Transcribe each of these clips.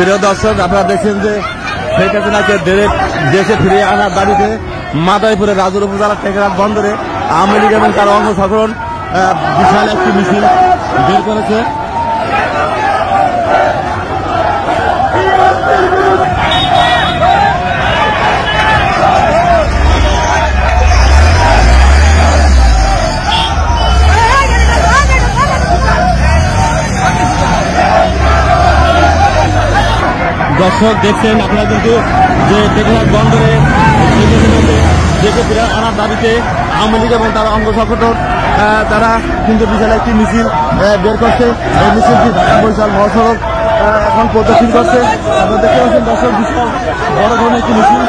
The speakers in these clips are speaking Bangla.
প্রিয় দর্শক, আপনারা দেখছেন যে শেখ হাসিনাকে দেশে ফিরিয়ে আনার দাবিতে মাদারীপুরের রাজুর উপজেলা টেকনাফ বন্দরে আওয়ামী লীগ এবং তার অঙ্গ সংগঠন বিশাল একটি মিছিল বের করেছে। দর্শক দেখছেন আপনারা কিন্তু যে টেকনাফ বন্দরে দেশে ফিরে আনার দাবিতে আওয়ামী লীগ এবং তার অঙ্গ সংগঠন তারা কিন্তু বিশাল একটি মিছিল বের করছে। এই মিছিলটি ঢাকা বরিশাল মহাসড়ক এখন প্রদর্শন করছে। আপনারা দেখতে পাচ্ছেন দর্শক, বিশাল বড় ধরনের একটি মিছিল।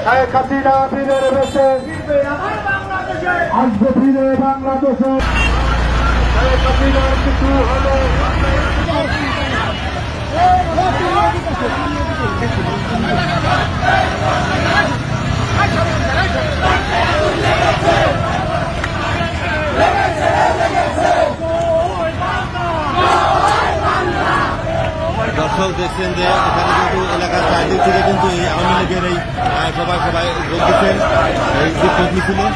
শেখ হাসিনা ফিরে বেশে আসবে, ফিরে বাংলাদেশে শেখ হাসিনার কিছু হলো। দর্শক দেখছেন যে এখানে কিন্তু এলাকার চারদিক থেকে কিন্তু এই আওয়ামী লীগের এই সবাই যোগ দিচ্ছেন এই বিক্ষোভ মিছিলে।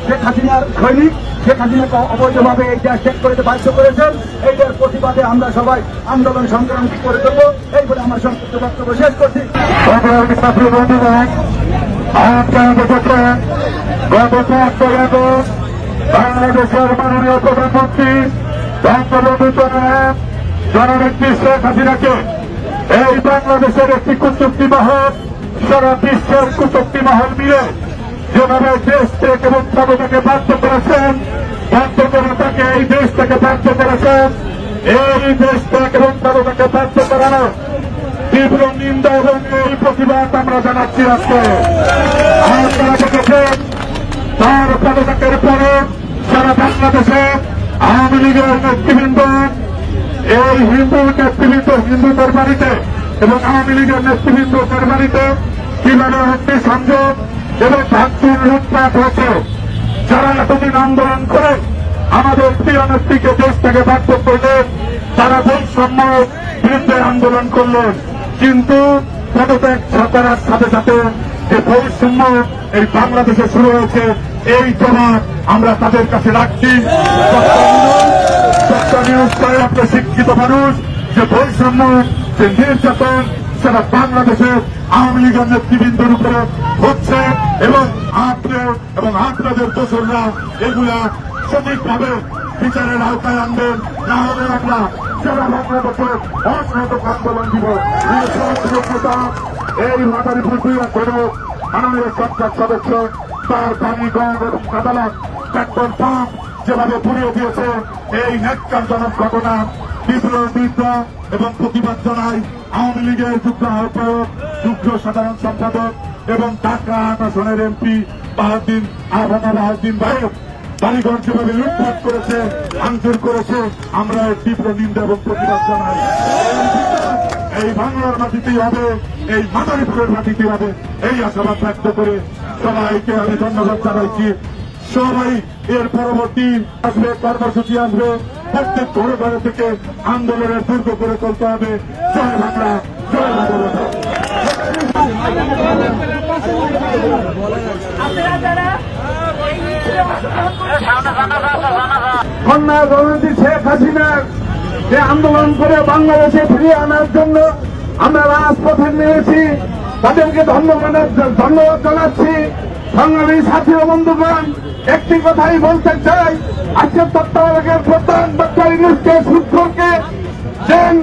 শেখ হাসিনার সৈনিক, শেখ হাসিনাকে অবৈধভাবে এই দেশ ত্যাগ করতে বাধ্য করেছেন। এইটার প্রতিবাদে আমরা সবাই আন্দোলন সংগ্রাম করে দেবো। এই বলে আমার সংক্ষিপ্ত বক্তব্য শেষ করছি। বাংলাদেশের মাননীয় প্রধানমন্ত্রী বঙ্গবন্ধু জননেত্রী শেখ হাসিনাকে এই বাংলাদেশের একটি কুচুক্তি মহল, সারা বিশ্বের কুচুক্তি মহল মিলে যেভাবে দেশ থেকে এবং জনতাকে বাধ্য করেছেন, বাধ্য জনতাকে এই দেশ থেকে বাধ্য করেছেন, এই দেশ থেকে এবং জনতাকে বাধ্য করানো তীব্র নিন্দা এবং এই প্রতিবাদ আমরা জানাচ্ছি আজকে। আপনারা দেখেছেন তার পদত্যাগের পরে সারা বাংলাদেশে আওয়ামী লীগের নেতৃবৃন্দ এই হিন্দু নেতৃবৃন্দ হিন্দুদের বাড়িতে এবং আওয়ামী লীগের নেতৃবৃন্দের বাড়িতে কিভাবে অগ্নি সংযোগ এবং ভাঙচুর লুটপাট হয়েছে। যারা এতদিন আন্দোলন করে আমাদের প্রিয় নেত্রীকে দেশ থেকে বাধ্য করলেন, তারা বৈষম্য বিরুদ্ধে আন্দোলন করলেন, কিন্তু পদত্যাগ করার সাথে সাথে যে বৈষম্য এই বাংলাদেশে শুরু হয়েছে, এই জবাব আমরা তাদের কাছে রাখছি। আপনার শিক্ষিত মানুষ যে বৈষম্য, যে নির্যাতন সারা বাংলাদেশে আওয়ামী লীগের নেতৃবৃন্দের উপরে হচ্ছে এবং আপনাদের দোসররা এগুলা সঠিকভাবে বিচারের আওতায় আনবেন, না হলে আমরা সারা বাংলাদেশে অসংখ্য আন্দোলন দিব। এই মাদারীপুর কোনো মাননীয় সংসদ সদস্য তার বাণীগঞ্জ এবং আদালত পেট্রোল পাম্প যেভাবে পুড়িয়ে দিয়েছে, এই ন্যাক্কারজনক ঘটনা তীব্র নিন্দা এবং প্রতিবাদ জানাই আওয়ামী লীগের যুগ্ম আহ্বায়ক, যুগ্ম সাধারণ সম্পাদক এবং ঢাকা আসনের এমপি বাহাউদ্দিন ভাইয়ের বাড়িঘর যেভাবে লুটপাট করেছে, ভাঙচুর করেছে, আমরা তীব্র নিন্দা এবং প্রতিবাদ জানাই। এই বাংলার মাটিতেই হবে, এই মাদারীপুরের মাটিতেই হবে, এই আশাবাদ ব্যক্ত করে সবাইকে আমি ধন্যবাদ জানাইছি। সবাই এর পরবর্তী আসবে, কর্মসূচি আসবে, প্রত্যেক ঘরে ঘরে থেকে আন্দোলনের দুর্গ করে চলতে হবে। জয় বাংলা, জয় মানবতা। কন্যা জননেত্রী শেখ হাসিনার যে আন্দোলন করে বাংলাদেশে ফিরিয়ে আনার জন্য আমরা রাজপথে নেমেছি, তাদেরকে ধন্যবাদ জানাচ্ছি। সংগ্রামী সাথী ও বন্ধুগণ, একটি কথাই বলতে চাই, আজকের তত্ত্বাবধায়কের প্রধান ডক্টর ইউনূসকে সুৎখোরকে দেন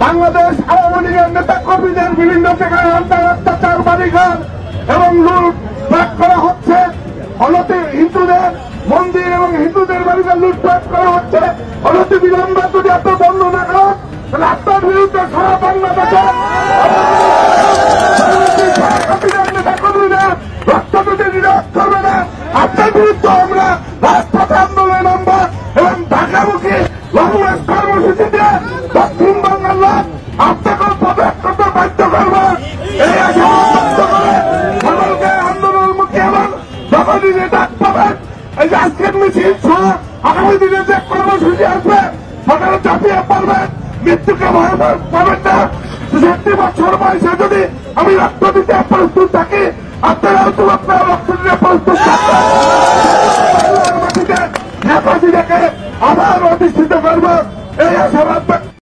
বাংলাদেশ আওয়ামী লীগের নেতা কর্মীদের বিভিন্ন জায়গায় অত্যাচার, বাড়িঘর এবং লুটপাট করা হচ্ছে। অনতি হিন্দুদের মন্দির এবং হিন্দুদের বাড়িতে লুটপাট করা হচ্ছে। অনতি বিলম্বে যদি এত বন্ধ না করেন, তাহলে আপনার বিরুদ্ধে সারা বাংলাদেশে নেতা কর্মীরা রক্ত দিতে নিরাশ করবে না। আপনার বিরুদ্ধে আমরা রাজপথে আন্দোলনে নামবো এবং ঢাকামুখী লংমার্চ কর্মসূচি দিয়ে দক্ষিণ বাংলার লোক আপনাকে পদত্যাগ করতে বাধ্য করবো। এই সকলকে আন্দোলনমুখী এবং জনদিনে ডাক পাবেন। এই যে আজকের মিছিল সহ আগামী দিনে যে কর্মসূচি আসবে, সকালে চাপিয়ে পড়বেন, মৃত্যুকে ভয় পাবেন না। 60 বছর বয়সে যদি আমি রক্ত দিতে প্রস্তুত থাকি, আপনারাও তো আপনার রক্ত দিতে প্রস্তুত থাকবেন। মাটিতে আবার অধিষ্ঠিত করবো, এই আশাবাদ